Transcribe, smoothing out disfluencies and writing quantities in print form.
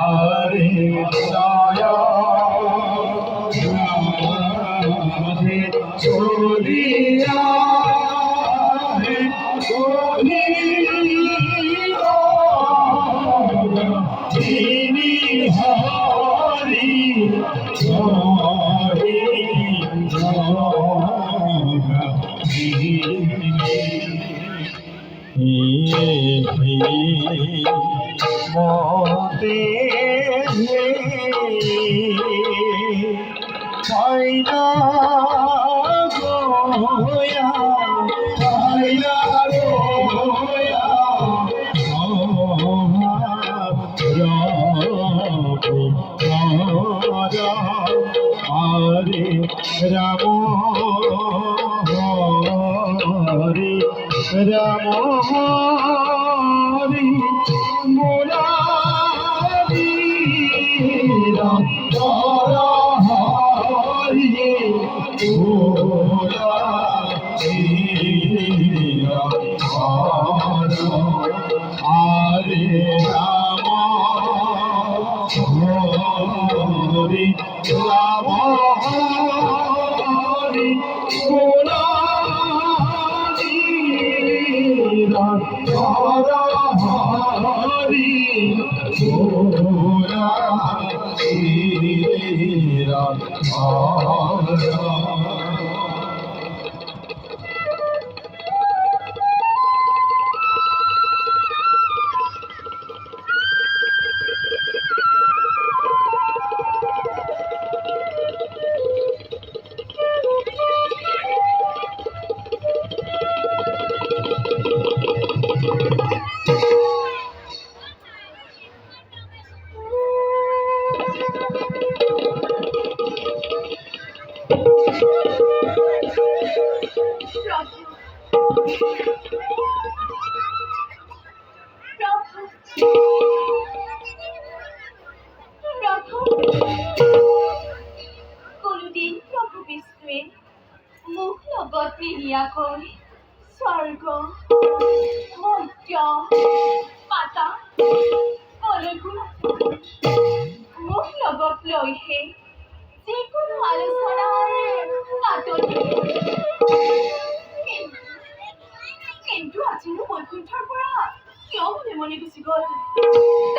আরে দয়া চলিয়া তিনি হরি হরি মতে পাইনা গোয়া পাইনা গোয়া হরে রাম হরে রাম হরে মুরারি রাম হরে মুরারি হরে রাম হরে রাম হরে মুরারি রাম হরে মুরারি রাম কোনদিন প্রভু বিষ্ণুৱে মোক লগত নিনিয়াকৈ স্বৰ্গ মৰ্ত্য পাতাল কলৈকো মোক লগত লৈহে যিকোনো আলোচনাৰ পাতনি কিন্তু আজিনো বৈকুণ্ঠৰ পৰা কিয় মনে মনে গুচি গ'ল